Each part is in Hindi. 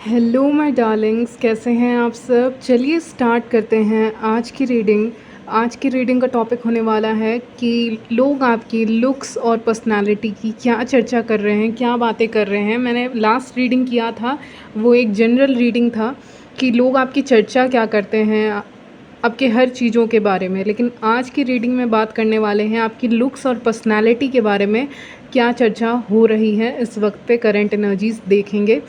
हेलो माय डार्लिंग्स, कैसे हैं आप सब। चलिए स्टार्ट करते हैं आज की रीडिंग का टॉपिक होने वाला है कि लोग आपकी लुक्स और पर्सनालिटी की क्या चर्चा कर रहे हैं, क्या बातें कर रहे हैं। मैंने लास्ट रीडिंग किया था, वो एक जनरल रीडिंग था कि लोग आपकी चर्चा क्या करते हैं आपके हर चीज़ों के बारे में। लेकिन आज की रीडिंग में बात करने वाले हैं आपकी लुक्स और पर्सनालिटी के बारे में, क्या चर्चा हो रही है इस वक्त पे, करंट एनर्जीज देखेंगे।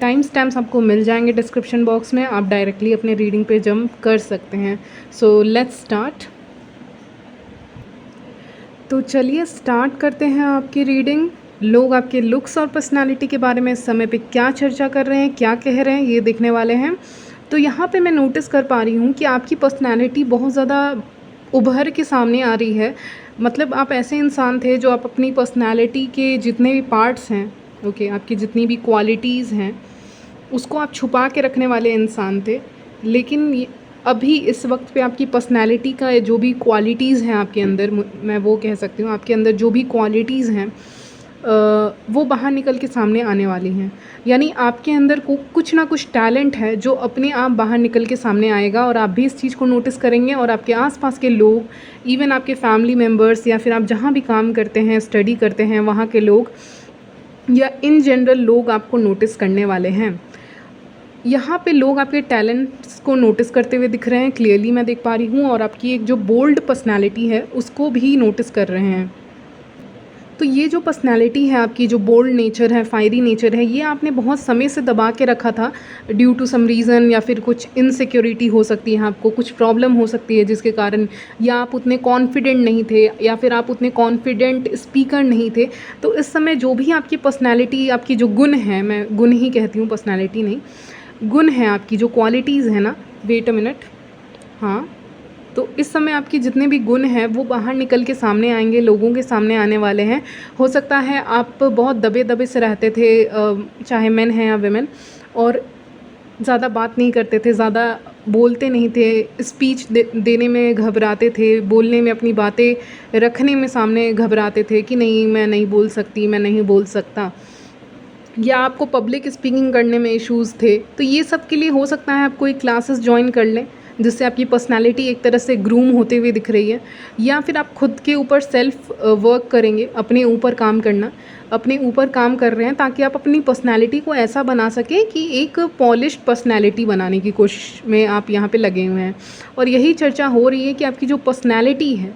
टाइम स्टैम्प्स आपको मिल जाएंगे डिस्क्रिप्शन बॉक्स में, आप डायरेक्टली अपने रीडिंग पे जंप कर सकते हैं। So let's start. तो चलिए स्टार्ट करते हैं आपकी रीडिंग। लोग आपके लुक्स और पर्सनालिटी के बारे में इस समय पे क्या चर्चा कर रहे हैं, क्या कह रहे हैं, ये देखने वाले हैं। तो यहाँ पे मैं नोटिस कर पा रही हूँ कि आपकी पर्सनालिटी बहुत ज़्यादा उभर के सामने आ रही है। मतलब आप ऐसे इंसान थे जो आप अपनी पर्सनालिटी के जितने भी पार्ट्स हैं, ओके, आपकी जितनी भी क्वालिटीज़ हैं, उसको आप छुपा के रखने वाले इंसान थे। लेकिन अभी इस वक्त पे आपकी पर्सनैलिटी का जो भी क्वालिटीज़ हैं आपके अंदर, मैं वो कह सकती हूँ, आपके अंदर जो भी क्वालिटीज़ हैं वो बाहर निकल के सामने आने वाली हैं। यानी आपके अंदर को कुछ ना कुछ टैलेंट है जो अपने आप बाहर निकल के सामने आएगा, और आप भी इस चीज़ को नोटिस करेंगे। और आपके आसपास के लोग, इवन आपके फैमिली मेम्बर्स, या फिर आप जहाँ भी काम करते हैं, स्टडी करते हैं, वहाँ के लोग, या इन जनरल लोग आपको नोटिस करने वाले हैं। यहाँ पे लोग आपके टैलेंट्स को नोटिस करते हुए दिख रहे हैं, क्लियरली मैं देख पा रही हूँ। और आपकी एक जो बोल्ड पर्सनालिटी है उसको भी नोटिस कर रहे हैं। तो ये जो पर्सनालिटी है आपकी, जो बोल्ड नेचर है, फायरी नेचर है, ये आपने बहुत समय से दबा के रखा था ड्यू टू सम रीज़न, या फिर कुछ इनसिक्योरिटी हो सकती है, आपको कुछ प्रॉब्लम हो सकती है जिसके कारण, या आप उतने कॉन्फिडेंट नहीं थे, या फिर आप उतने कॉन्फिडेंट स्पीकर नहीं थे। तो इस समय जो भी आपकी पर्सनालिटी, आपकी जो गुण है, मैं गुण ही कहती हूँ, पर्सनालिटी नहीं, गुण है आपकी, जो क्वालिटीज़ है ना, वेट अ मिनट, हाँ, तो इस समय आपके जितने भी गुण हैं वो बाहर निकल के सामने आएंगे, लोगों के सामने आने वाले हैं। हो सकता है आप बहुत दबे दबे से रहते थे, चाहे मेन हैं या वेमेन, और ज़्यादा बात नहीं करते थे, ज़्यादा बोलते नहीं थे, स्पीच देने में घबराते थे, बोलने में, अपनी बातें रखने में सामने घबराते थे कि नहीं, मैं नहीं बोल सकती, मैं नहीं बोल सकता, या आपको पब्लिक स्पीकिंग करने में इश्यूज़ थे। तो ये सब के लिए हो सकता है आप कोई क्लासेस ज्वाइन कर लें जिससे आपकी पर्सनालिटी एक तरह से ग्रूम होते हुए दिख रही है, या फिर आप खुद के ऊपर सेल्फ वर्क करेंगे, अपने ऊपर काम करना, अपने ऊपर काम कर रहे हैं ताकि आप अपनी पर्सनालिटी को ऐसा बना सकें कि एक पॉलिश्ड पर्सनालिटी बनाने की कोशिश में आप यहाँ पे लगे हुए हैं। और यही चर्चा हो रही है कि आपकी जो पर्सनालिटी है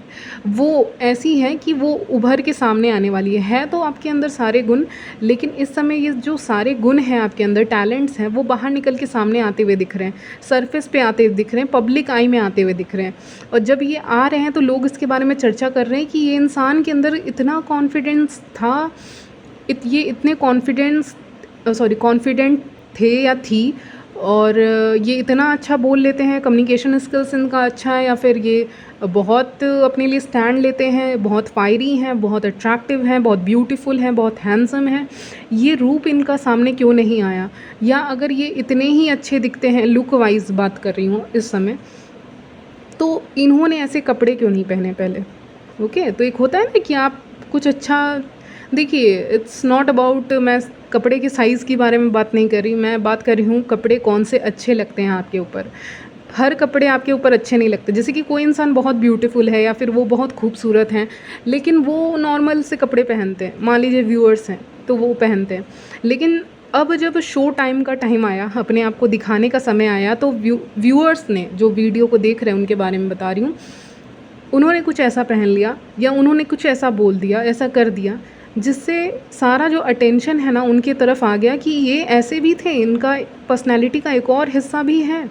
वो ऐसी है कि वो उभर के सामने आने वाली है। तो आपके अंदर सारे गुण, लेकिन इस समय ये जो सारे गुण हैं आपके अंदर, टैलेंट्स हैं, वो बाहर निकल के सामने आते हुए दिख रहे हैं, सरफेस पे आते हुए दिख रहे हैं, पब्लिक आई में आते हुए दिख रहे हैं। और जब ये आ रहे हैं तो लोग इसके बारे में चर्चा कर रहे हैं कि ये इंसान के अंदर इतना कॉन्फिडेंस था, ये इतने कॉन्फिडेंट थे या थी, और ये इतना अच्छा बोल लेते हैं, कम्युनिकेशन स्किल्स इनका अच्छा है, या फिर ये बहुत अपने लिए स्टैंड लेते हैं, बहुत फायरी हैं, बहुत अट्रैक्टिव हैं, बहुत ब्यूटीफुल हैं, बहुत हैंडसम हैं। ये रूप इनका सामने क्यों नहीं आया? या अगर ये इतने ही अच्छे दिखते हैं, लुक वाइज बात कर रही हूँ इस समय, तो इन्होंने ऐसे कपड़े क्यों नहीं पहने पहले? ओके, तो एक होता है ना कि आप कुछ अच्छा, देखिए, इट्स नॉट अबाउट, मैं कपड़े के साइज़ के बारे में बात नहीं कर रही, मैं बात कर रही हूँ कपड़े कौन से अच्छे लगते हैं आपके ऊपर। हर कपड़े आपके ऊपर अच्छे नहीं लगते। जैसे कि कोई इंसान बहुत ब्यूटीफुल है या फिर वो बहुत खूबसूरत हैं, लेकिन वो नॉर्मल से कपड़े पहनते हैं, मान लीजिए व्यूअर्स हैं तो वो पहनते हैं। लेकिन अब जब शो टाइम का टाइम आया, अपने आप को दिखाने का समय आया, तो व्यूअर्स ने, जो वीडियो को देख रहे हैं उनके बारे में बता रही हूँ, उन्होंने कुछ ऐसा पहन लिया या उन्होंने कुछ ऐसा बोल दिया, ऐसा कर दिया, जिससे सारा जो अटेंशन है ना उनकी तरफ आ गया कि ये ऐसे भी थे, इनका पर्सनालिटी का एक और हिस्सा भी है।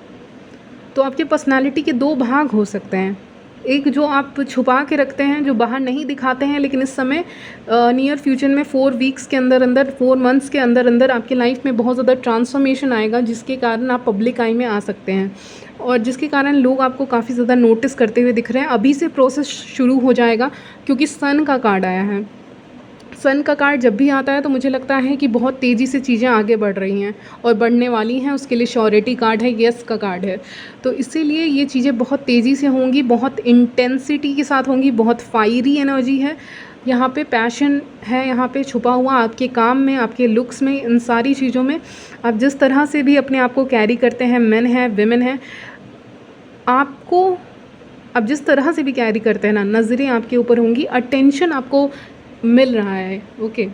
तो आपके पर्सनालिटी के दो भाग हो सकते हैं, एक जो आप छुपा के रखते हैं, जो बाहर नहीं दिखाते हैं, लेकिन इस समय नियर फ्यूचर में 4 वीक्स के अंदर अंदर, 4 मंथ्स के अंदर अंदर आपकी लाइफ में बहुत ज़्यादा ट्रांसफॉर्मेशन आएगा, जिसके कारण आप पब्लिक आई में आ सकते हैं, और जिसके कारण लोग आपको काफ़ी ज़्यादा नोटिस करते हुए दिख रहे हैं। अभी से प्रोसेस शुरू हो जाएगा, क्योंकि सन का कार्ड आया है। सन का कार्ड जब भी आता है तो मुझे लगता है कि बहुत तेज़ी से चीज़ें आगे बढ़ रही हैं और बढ़ने वाली हैं। उसके लिए श्योरिटी कार्ड है, यस का कार्ड है। तो इसीलिए ये चीज़ें बहुत तेज़ी से होंगी, बहुत इंटेंसिटी के साथ होंगी, बहुत फायरी एनर्जी है, यहाँ पे पैशन है, यहाँ पे छुपा हुआ आपके काम में, आपके लुक्स में, इन सारी चीज़ों में। आप जिस तरह से भी अपने आप को कैरी करते हैं, मेन है, विमेन है, आपको आप जिस तरह से भी कैरी करते हैं ना, नज़रें आपके ऊपर होंगी, अटेंशन आपको मिल रहा है। ओके,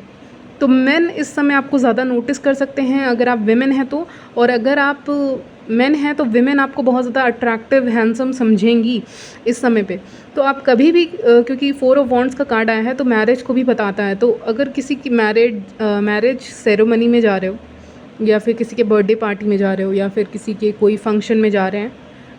तो मेन इस समय आपको ज़्यादा नोटिस कर सकते हैं अगर आप विमेन हैं तो, और अगर आप मेन हैं तो विमेन आपको बहुत ज़्यादा अट्रैक्टिव, हैंडसम समझेंगी इस समय पे। तो आप कभी भी क्योंकि 4 ऑफ वॉन्ड्स का कार्ड आया है तो मैरिज को भी बताता है, तो अगर किसी की मैरिज सेरेमनी में जा रहे हो, या फिर किसी के बर्थडे पार्टी में जा रहे हो, या फिर किसी के कोई फंक्शन में जा रहे हैं,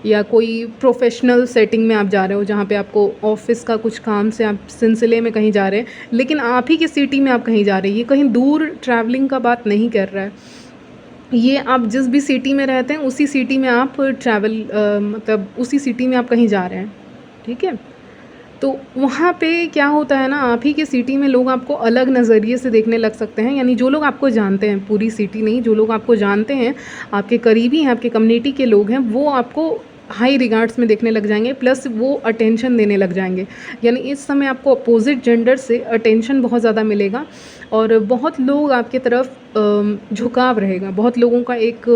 या कोई प्रोफेशनल सेटिंग में आप जा रहे हो जहाँ पे आपको ऑफिस का कुछ काम से आप सिलसिले में कहीं जा रहे हैं, लेकिन आप ही की सिटी में आप कहीं जा रहे हैं, ये कहीं दूर ट्रैवलिंग का बात नहीं कर रहा है, ये आप जिस भी सिटी में रहते हैं उसी सिटी में आप ट्रैवल मतलब उसी सिटी में आप कहीं जा रहे हैं, ठीक है। तो वहाँ पे क्या होता है ना, आप ही के सिटी में लोग आपको अलग नज़रिए से देखने लग सकते हैं, यानी जो लोग आपको जानते हैं, पूरी सिटी नहीं, जो लोग आपको जानते हैं, आपके करीबी हैं, आपके कम्युनिटी के लोग हैं, वो आपको हाई रिगार्ड्स में देखने लग जाएंगे, प्लस वो अटेंशन देने लग जाएंगे। यानी इस समय आपको अपोजिट जेंडर से अटेंशन बहुत ज़्यादा मिलेगा, और बहुत लोग आपके तरफ झुकाव रहेगा, बहुत लोगों का एक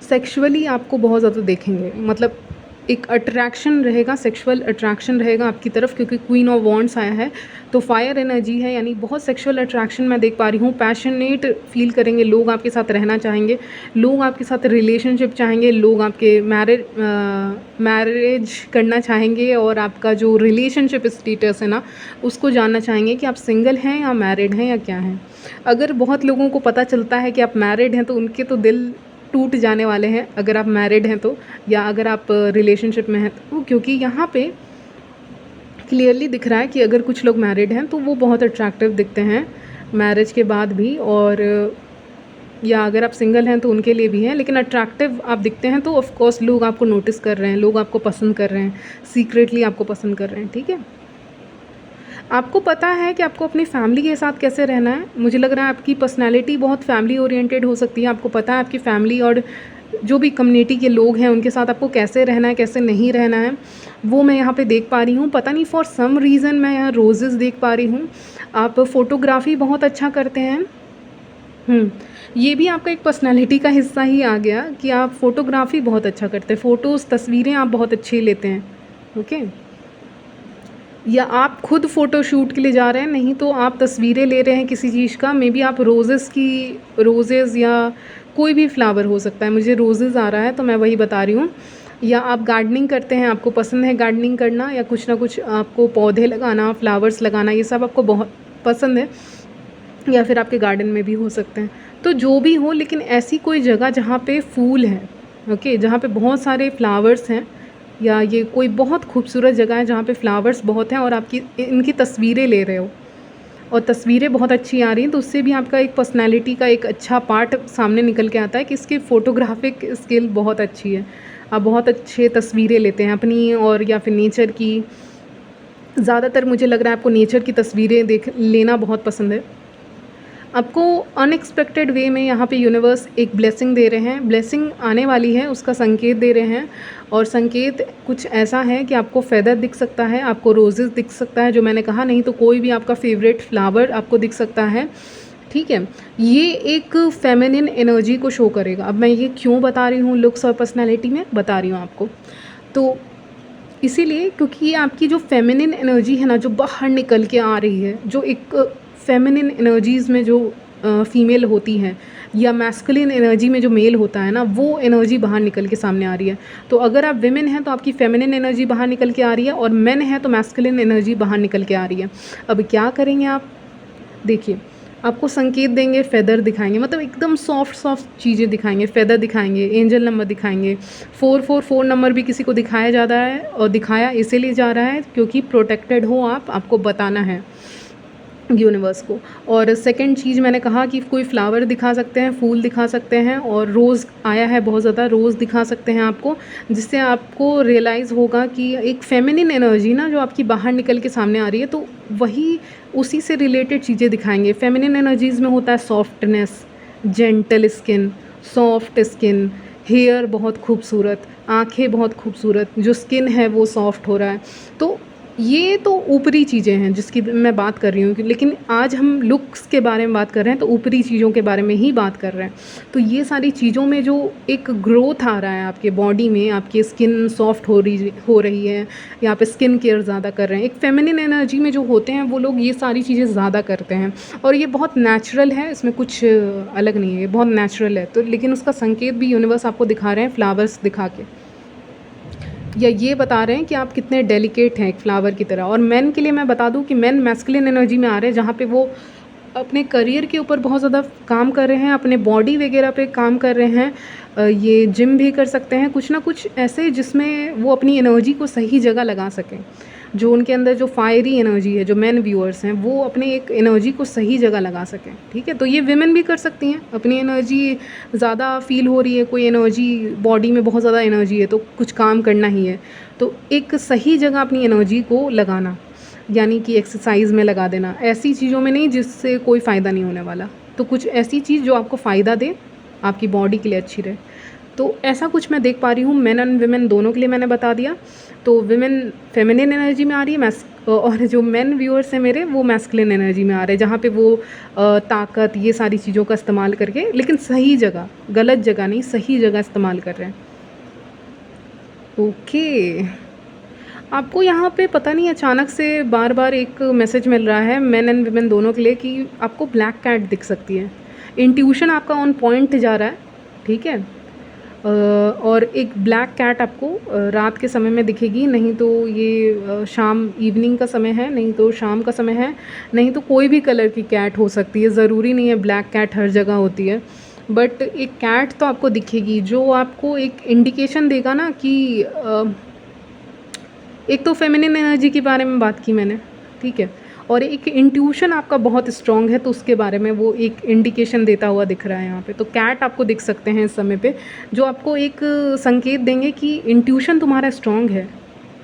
सेक्सुअली आपको बहुत ज़्यादा देखेंगे, मतलब एक अट्रैक्शन रहेगा, सेक्सुअल अट्रैक्शन रहेगा आपकी तरफ, क्योंकि क्वीन ऑफ वॉन्ड्स आया है तो फायर एनर्जी है, यानी बहुत सेक्सुअल अट्रैक्शन मैं देख पा रही हूँ। पैशनेट फील करेंगे लोग, आपके साथ रहना चाहेंगे लोग, आपके साथ रिलेशनशिप चाहेंगे लोग, आपके मैरिज करना चाहेंगे, और आपका जो रिलेशनशिप स्टेटस है ना उसको जानना चाहेंगे कि आप सिंगल हैं या मैरिड हैं या क्या हैं। अगर बहुत लोगों को पता चलता है कि आप मैरिड हैं तो उनके तो दिल टूट जाने वाले हैं, अगर आप मैरिड हैं तो, या अगर आप रिलेशनशिप में हैं तो, क्योंकि यहाँ पे क्लियरली दिख रहा है कि अगर कुछ लोग मैरिड हैं तो वो बहुत अट्रैक्टिव दिखते हैं मैरिज के बाद भी, और या अगर आप सिंगल हैं तो उनके लिए भी हैं, लेकिन अट्रैक्टिव आप दिखते हैं तो ऑफ कोर्स लोग आपको नोटिस कर रहे हैं, लोग आपको पसंद कर रहे हैं, सीक्रेटली आपको पसंद कर रहे हैं, ठीक है। आपको पता है कि आपको अपनी फैमिली के साथ कैसे रहना है। मुझे लग रहा है आपकी पर्सनैलिटी बहुत फैमिली ओरिएंटेड हो सकती है, आपको पता है आपकी फैमिली और जो भी कम्युनिटी के लोग हैं उनके साथ आपको कैसे रहना है, कैसे नहीं रहना है, वो मैं यहाँ पे देख पा रही हूँ। पता नहीं फॉर सम रीज़न मैं यहाँ रोजेज़ देख पा रही हूँ। आप फ़ोटोग्राफ़ी बहुत अच्छा करते हैं, ये भी आपका एक पर्सनैलिटी का हिस्सा ही आ गया कि आप फ़ोटोग्राफ़ी बहुत अच्छा करते हैं, फ़ोटोज़, तस्वीरें आप बहुत अच्छी लेते हैं, ओके। या आप खुद फ़ोटो शूट के लिए जा रहे हैं, नहीं तो आप तस्वीरें ले रहे हैं किसी चीज़ का, मे बी आप रोज़ेज़ या कोई भी फ्लावर हो सकता है, मुझे रोज़ेज़ आ रहा है तो मैं वही बता रही हूँ। या आप गार्डनिंग करते हैं, आपको पसंद है गार्डनिंग करना, या कुछ ना कुछ आपको पौधे लगाना, फ्लावर्स लगाना, ये सब आपको बहुत पसंद है, या फिर आपके गार्डन में भी हो सकते हैं। तो जो भी हो, लेकिन ऐसी कोई जगह जहाँ पे फूल हैं, ओके, जहाँ पे बहुत सारे फ्लावर्स हैं, या ये कोई बहुत खूबसूरत जगह है जहाँ पे फ्लावर्स बहुत हैं और आपकी इनकी तस्वीरें ले रहे हो और तस्वीरें बहुत अच्छी आ रही हैं, तो उससे भी आपका एक पर्सनैलिटी का एक अच्छा पार्ट सामने निकल के आता है कि इसकी फ़ोटोग्राफिक स्किल बहुत अच्छी है। आप बहुत अच्छे तस्वीरें लेते हैं अपनी और या फिर नेचर की। ज़्यादातर मुझे लग रहा है आपको नेचर की तस्वीरें लेना बहुत पसंद है। आपको अनएक्सपेक्टेड वे में यहाँ पे यूनिवर्स एक ब्लेसिंग दे रहे हैं, ब्लेसिंग आने वाली है उसका संकेत दे रहे हैं, और संकेत कुछ ऐसा है कि आपको फेदर दिख सकता है, आपको रोजेज़ दिख सकता है जो मैंने कहा, नहीं तो कोई भी आपका फेवरेट फ्लावर आपको दिख सकता है, ठीक है। ये एक फेमिनिन एनर्जी को शो करेगा। अब मैं ये क्यों बता रही हूँ लुक्स और पर्सनैलिटी में बता रही हूँ आपको, तो इसीलिए क्योंकि ये आपकी जो फेमिनिन एनर्जी है ना, जो बाहर निकल के आ रही है, जो एक फेमिनिन एनर्जीज़ में जो फीमेल होती हैं या मैस्कुलिन एनर्जी में जो मेल होता है ना, वो एनर्जी बाहर निकल के सामने आ रही है। तो अगर आप विमेन हैं तो आपकी फेमिनिन एनर्जी बाहर निकल के आ रही है, और मेन है तो मैस्कुलिन एनर्जी बाहर निकल के आ रही है। अब क्या करेंगे आप, देखिए आपको संकेत देंगे, फेदर दिखाएंगे, मतलब एकदम सॉफ्ट चीज़ें दिखाएंगे, फेदर दिखाएंगे, एंजल नंबर दिखाएंगे। 444 नंबर भी किसी को दिखाया जा रहा है, और दिखाया इसीलिए जा रहा है क्योंकि प्रोटेक्टेड हो आप, आपको बताना है यूनिवर्स को। और सेकंड चीज़ मैंने कहा कि कोई फ्लावर दिखा सकते हैं, फूल दिखा सकते हैं, और रोज़ आया है बहुत ज़्यादा, रोज़ दिखा सकते हैं आपको, जिससे आपको रियलाइज़ होगा कि एक फेमिनिन एनर्जी ना जो आपकी बाहर निकल के सामने आ रही है, तो वही उसी से रिलेटेड चीज़ें दिखाएंगे। फेमिनिन एनर्जीज़ में होता है softness, gentle skin, soft skin, hair बहुत खूबसूरत, आँखें बहुत खूबसूरत, जो स्किन है वो सॉफ्ट हो रहा है। तो ये तो ऊपरी चीज़ें हैं जिसकी मैं बात कर रही हूँ लेकिन आज हम लुक्स के बारे में बात कर रहे हैं तो ऊपरी चीज़ों के बारे में ही बात कर रहे हैं। तो ये सारी चीज़ों में जो एक ग्रोथ आ रहा है आपके बॉडी में, आपकी स्किन सॉफ्ट हो रही है, या पे स्किन केयर ज़्यादा कर रहे हैं, एक फेमिनिन एनर्जी में जो होते हैं वो लोग ये सारी चीज़ें ज़्यादा करते हैं और ये बहुत नेचुरल है, इसमें कुछ अलग नहीं है, ये बहुत नेचुरल है। तो लेकिन उसका संकेत भी यूनिवर्स आपको दिखा रहे हैं फ्लावर्स दिखा के, या ये बता रहे हैं कि आप कितने डेलिकेट हैं एक फ्लावर की तरह। और मेन के लिए मैं बता दूं कि मेन मैस्कुलिन एनर्जी में आ रहे हैं जहाँ पे वो अपने करियर के ऊपर बहुत ज़्यादा काम कर रहे हैं, अपने बॉडी वगैरह पे काम कर रहे हैं। ये जिम भी कर सकते हैं, कुछ ना कुछ ऐसे जिसमें वो अपनी एनर्जी को सही जगह लगा सकें। जो उनके अंदर जो फायरी एनर्जी है, जो मेन व्यूअर्स हैं, वो अपने एक एनर्जी को सही जगह लगा सकें। ठीक है, तो ये विमेन भी कर सकती हैं। अपनी एनर्जी ज़्यादा फील हो रही है, कोई एनर्जी बॉडी में बहुत ज़्यादा एनर्जी है तो कुछ काम करना ही है, तो एक सही जगह अपनी एनर्जी को लगाना, यानी कि एक्सरसाइज में लगा देना, ऐसी चीज़ों में नहीं जिससे कोई फ़ायदा नहीं होने वाला। तो कुछ ऐसी चीज़ जो आपको फ़ायदा दे, आपकी बॉडी के लिए अच्छी रहे। तो ऐसा कुछ मैं देख पा रही हूँ, मेन एंड विमेन दोनों के लिए मैंने बता दिया। तो विमेन फेमिनिन एनर्जी में आ रही है, और जो मेन व्यूअर्स हैं मेरे वो मैस्कुलिन एनर्जी में आ रहे हैं, जहाँ पे वो ताकत ये सारी चीज़ों का इस्तेमाल करके, लेकिन सही जगह, गलत जगह नहीं, सही जगह इस्तेमाल कर रहे हैं। ओके, आपको यहाँ पे पता नहीं अचानक से बार बार एक मैसेज मिल रहा है मेन एंड विमेन दोनों के लिए कि आपको ब्लैक कैट दिख सकती है। इंट्यूशन आपका ऑन पॉइंट जा रहा है, ठीक है। और एक ब्लैक कैट आपको रात के समय में दिखेगी, नहीं तो ये शाम इवनिंग का समय है, नहीं तो शाम का समय है, नहीं तो कोई भी कलर की कैट हो सकती है, ज़रूरी नहीं है ब्लैक कैट हर जगह होती है। बट एक कैट तो आपको दिखेगी जो आपको एक इंडिकेशन देगा ना कि एक तो फेमिनिन एनर्जी के बारे में बात की मैंने, ठीक है, और एक इंट्यूशन आपका बहुत स्ट्रॉन्ग है तो उसके बारे में वो एक इंडिकेशन देता हुआ दिख रहा है यहाँ पे। तो कैट आपको दिख सकते हैं इस समय पे, जो आपको एक संकेत देंगे कि इंट्यूशन तुम्हारा स्ट्रॉन्ग है,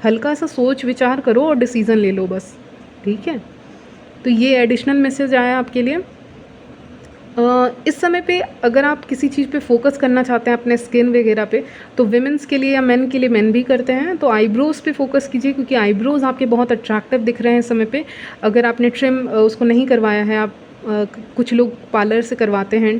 हल्का सा सोच विचार करो और डिसीज़न ले लो बस, ठीक है। तो ये एडिशनल मैसेज आया आपके लिए। इस समय पे अगर आप किसी चीज़ पे फोकस करना चाहते हैं अपने स्किन वगैरह पे, तो विमेंस के लिए या मेन के लिए मेन भी करते हैं, तो आईब्रोज़ पे फोकस कीजिए, क्योंकि आईब्रोज़ आपके बहुत अट्रैक्टिव दिख रहे हैं इस समय पे। अगर आपने ट्रिम उसको नहीं करवाया है, आप कुछ लोग पार्लर से करवाते हैं,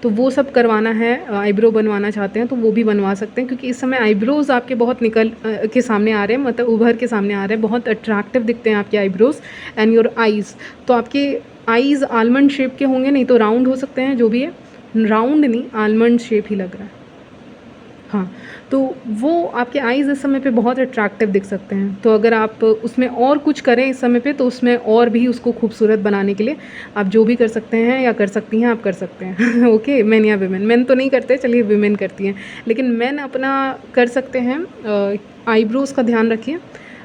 तो वो सब करवाना है, आईब्रो बनवाना चाहते हैं तो वो भी बनवा सकते हैं, क्योंकि इस समय आईब्रोज़ आपके बहुत निकल के सामने आ रहे हैं, मतलब उभर के सामने आ रहे हैं, बहुत अट्रैक्टिव दिखते हैं आपके आईब्रोज़ एंड योर आईज़। तो आपके आईज़ आलमंड शेप के होंगे, नहीं तो राउंड हो सकते हैं, जो भी है, राउंड नहीं आलमंड शेप ही लग रहा है, हाँ। तो वो आपके आईज़ इस समय पे बहुत अट्रैक्टिव दिख सकते हैं। तो अगर आप उसमें और कुछ करें इस समय पे, तो उसमें और भी उसको खूबसूरत बनाने के लिए आप जो भी कर सकते हैं या कर सकती हैं, आप कर सकते हैं। ओके, मेन या विमेन, मेन तो नहीं करते, चलिए विमेन करती हैं, लेकिन मेन अपना कर सकते हैं। आईब्रोज़ का ध्यान रखिए,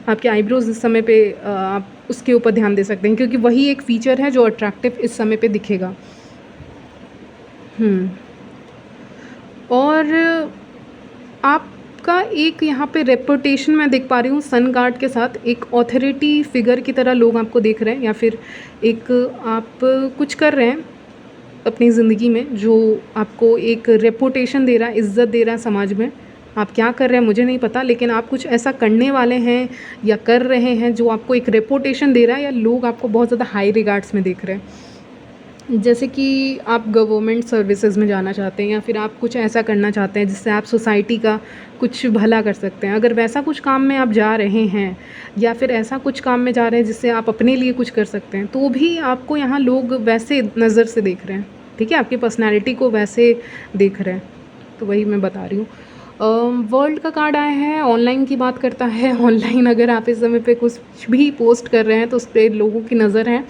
आपके आईब्रोज़ इस समय पे आप उसके ऊपर ध्यान दे सकते हैं, क्योंकि वही एक फ़ीचर है जो अट्रैक्टिव इस समय पे दिखेगा। और आपका एक यहाँ पे रेपुटेशन मैं देख पा रही हूँ सन कार्ड के साथ, एक ऑथोरिटी फिगर की तरह लोग आपको देख रहे हैं, या फिर एक आप कुछ कर रहे हैं अपनी ज़िंदगी में जो आपको एक रेपुटेशन दे रहा है, इज़्ज़त दे रहा है समाज में। आप क्या कर रहे हैं मुझे नहीं पता, लेकिन आप कुछ ऐसा करने वाले हैं या कर रहे हैं जो आपको एक रेपुटेशन दे रहा है, या लोग आपको बहुत ज़्यादा हाई रिगार्ड्स में देख रहे हैं। जैसे कि आप गवर्नमेंट सर्विसेज में जाना चाहते हैं, या फिर आप कुछ ऐसा करना चाहते हैं जिससे आप सोसाइटी का कुछ भला कर सकते हैं। अगर वैसा कुछ काम में आप जा रहे हैं, या फिर ऐसा कुछ काम में जा रहे हैं जिससे आप अपने लिए कुछ कर सकते हैं, तो भी आपको यहाँ लोग वैसे नज़र से देख रहे हैं, ठीक है, आपकी पर्सनैलिटी को वैसे देख रहे हैं। तो वही मैं बता रही हूँ। वर्ल्ड का कार्ड आया है, ऑनलाइन की बात करता है। ऑनलाइन अगर आप इस समय पे कुछ भी पोस्ट कर रहे हैं तो उस पर लोगों की नज़र है।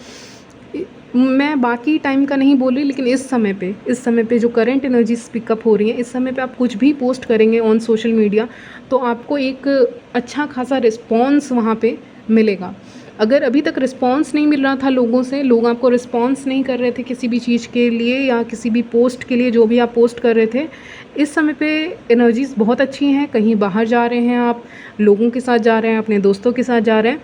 मैं बाकी टाइम का नहीं बोल रही, लेकिन इस समय पे जो करंट एनर्जीज पिकअप हो रही हैं, इस समय पे आप कुछ भी पोस्ट करेंगे ऑन सोशल मीडिया तो आपको एक अच्छा खासा रिस्पॉन्स वहाँ पे मिलेगा। अगर अभी तक रिस्पॉन्स नहीं मिल रहा था लोगों से, लोग आपको रिस्पॉन्स नहीं कर रहे थे किसी भी चीज़ के लिए या किसी भी पोस्ट के लिए, जो भी आप पोस्ट कर रहे थे, इस समय पे एनर्जीज़ बहुत अच्छी हैं। कहीं बाहर जा रहे हैं आप, लोगों के साथ जा रहे हैं, अपने दोस्तों के साथ जा रहे हैं,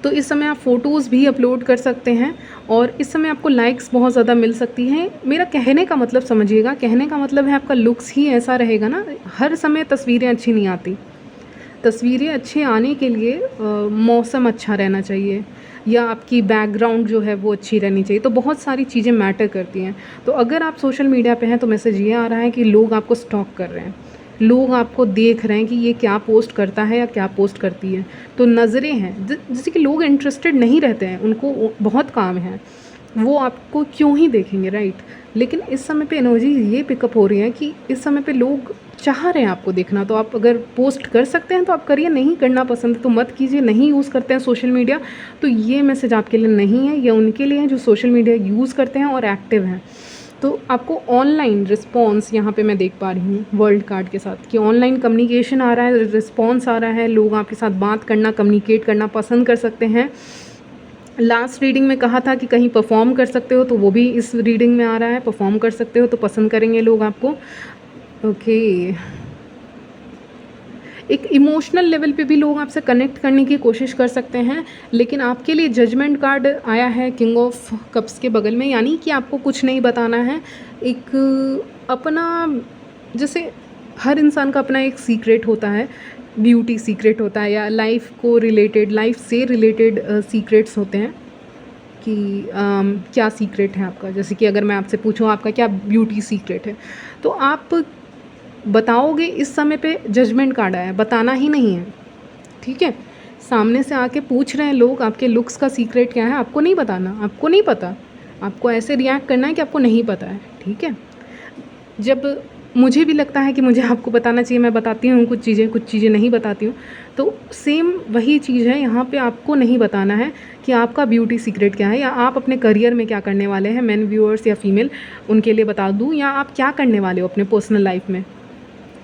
तो इस समय आप फ़ोटोज़ भी अपलोड कर सकते हैं और इस समय आपको लाइक्स बहुत ज़्यादा मिल सकती हैं। मेरा कहने का मतलब समझिएगा, कहने का मतलब है आपका लुक्स ही ऐसा रहेगा ना, हर समय तस्वीरें अच्छी नहीं आती। तस्वीरें अच्छी आने के लिए मौसम अच्छा रहना चाहिए या आपकी बैकग्राउंड जो है वो अच्छी रहनी चाहिए। तो बहुत सारी चीज़ें मैटर करती हैं। तो अगर आप सोशल मीडिया पे हैं तो मैसेज ये आ रहा है कि लोग आपको स्टॉक कर रहे हैं, लोग आपको देख रहे हैं कि ये क्या पोस्ट करता है या क्या पोस्ट करती है। तो नज़रें हैं जैसे कि लोग इंटरेस्टेड नहीं रहते हैं, उनको बहुत काम है, वो आपको क्यों ही देखेंगे, राइट। लेकिन इस समय पे एनर्जी ये पिकअप हो रही है कि इस समय पे लोग चाह रहे हैं आपको देखना। तो आप अगर पोस्ट कर सकते हैं तो आप करिए, नहीं करना पसंद है तो मत कीजिए। नहीं यूज़ करते हैं सोशल मीडिया तो ये मैसेज आपके लिए नहीं है, ये उनके लिए है जो सोशल मीडिया यूज़ करते हैं और एक्टिव हैं। तो आपको ऑनलाइन रिस्पॉन्स यहाँ पे मैं देख पा रही हूँ वर्ल्ड कार्ड के साथ कि ऑनलाइन कम्युनिकेशन आ रहा है, रिस्पॉन्स आ रहा है, लोग आपके साथ बात करना, कम्युनिकेट करना पसंद कर सकते हैं। लास्ट रीडिंग में कहा था कि कहीं परफॉर्म कर सकते हो, तो वो भी इस रीडिंग में आ रहा है, परफॉर्म कर सकते हो तो पसंद करेंगे लोग आपको। ओके, एक इमोशनल लेवल पे भी लोग आपसे कनेक्ट करने की कोशिश कर सकते हैं। लेकिन आपके लिए जजमेंट कार्ड आया है किंग ऑफ कप्स के बगल में, यानी कि आपको कुछ नहीं बताना है। एक अपना, जैसे हर इंसान का अपना एक सीक्रेट होता है, ब्यूटी सीक्रेट होता है या लाइफ को रिलेटेड, लाइफ से रिलेटेड सीक्रेट्स होते हैं कि क्या सीक्रेट है आपका। जैसे कि अगर मैं आपसे पूछूं आपका क्या ब्यूटी सीक्रेट है तो आप बताओगे। इस समय पे जजमेंट कार्ड आया है, बताना ही नहीं है, ठीक है। सामने से आके पूछ रहे हैं लोग आपके लुक्स का सीक्रेट क्या है, आपको नहीं बताना, आपको नहीं पता, आपको ऐसे रिएक्ट करना है कि आपको नहीं पता है, ठीक है। जब मुझे भी लगता है कि मुझे आपको बताना चाहिए, मैं बताती हूँ कुछ चीज़ें नहीं बताती हूँ। तो सेम वही चीज़ है यहाँ पे, आपको नहीं बताना है कि आपका ब्यूटी सीक्रेट क्या है या आप अपने करियर में क्या करने वाले हैं। मेन व्यूअर्स या फीमेल उनके लिए बता दूँ, या आप क्या करने वाले हो अपने पर्सनल लाइफ में,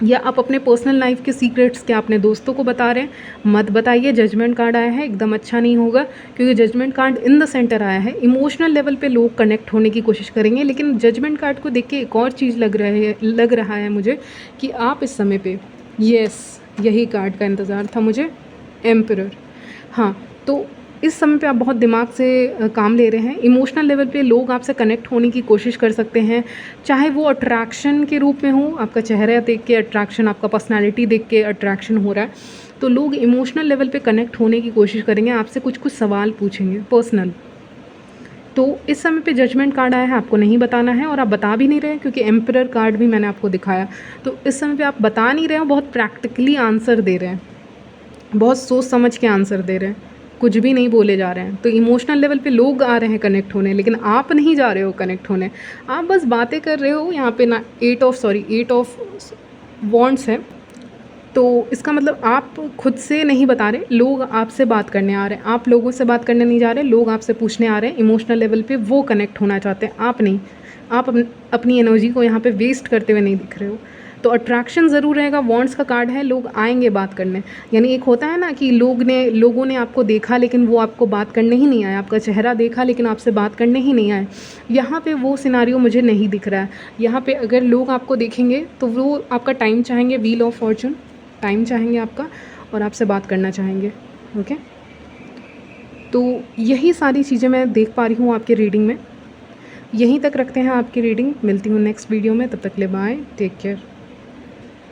या आप अपने पर्सनल लाइफ के सीक्रेट्स क्या अपने दोस्तों को बता रहे हैं। मत बताइए। जजमेंट कार्ड आया है, एकदम अच्छा नहीं होगा, क्योंकि judgement card in the centre आया है। इमोशनल लेवल पे लोग कनेक्ट होने की कोशिश करेंगे, लेकिन जजमेंट कार्ड को देख के एक और चीज़ लग रहा है मुझे कि आप इस समय पे, यस यही कार्ड का इंतज़ार था मुझे, एम्परर। हाँ, तो इस समय पे आप बहुत दिमाग से काम ले रहे हैं। इमोशनल लेवल पे लोग आपसे कनेक्ट होने की कोशिश कर सकते हैं, चाहे वो अट्रैक्शन के रूप में हो, आपका चेहरा देख के अट्रैक्शन, आपका पर्सनालिटी देख के अट्रैक्शन हो रहा है, तो लोग इमोशनल लेवल पे कनेक्ट होने की कोशिश करेंगे, आपसे कुछ सवाल पूछेंगे पर्सनल। तो इस समय पे जजमेंट कार्ड आया है, आपको नहीं बताना है और आप बता भी नहीं रहे हैं, क्योंकि एम्परर कार्ड भी मैंने आपको दिखाया। तो इस समय पे आप बता नहीं रहे हो, बहुत प्रैक्टिकली आंसर दे रहे हैं, बहुत सोच समझ के आंसर दे रहे हैं, कुछ भी नहीं बोले जा रहे हैं। तो इमोशनल लेवल पे लोग आ रहे हैं कनेक्ट होने, लेकिन आप नहीं जा रहे हो कनेक्ट होने, आप बस बातें कर रहे हो। यहाँ पे ना 8 ऑफ वॉन्ड्स है, तो इसका मतलब आप खुद से नहीं बता रहे, लोग आपसे बात करने आ रहे हैं। आप लोगों से बात करने नहीं जा रहे, लोग आपसे पूछने आ रहे हैं। इमोशनल लेवल पे वो कनेक्ट होना चाहते हैं, आप नहीं। आप अपनी एनर्जी को यहाँ पे वेस्ट करते हुए नहीं दिख रहे हो। तो अट्रैक्शन ज़रूर रहेगा। वॉन्ड्स का कार्ड है, लोग आएंगे बात करने। यानी एक होता है ना कि लोगों ने आपको देखा लेकिन वो आपको बात करने ही नहीं आए, आपका चेहरा देखा लेकिन आपसे बात करने ही नहीं आए। यहाँ पे वो सिनारियो मुझे नहीं दिख रहा है। यहाँ पे अगर लोग आपको देखेंगे तो वो आपका टाइम चाहेंगे, व्हील ऑफ फॉर्चून टाइम चाहेंगे आपका, और आपसे बात करना चाहेंगे। ओके, तो यही सारी चीज़ें मैं देख पा रही हूँ आपके रीडिंग में। यहीं तक रखते हैं आपकी रीडिंग। मिलती हूँ नेक्स्ट वीडियो में, तब तक के लिए बाय, टेक केयर।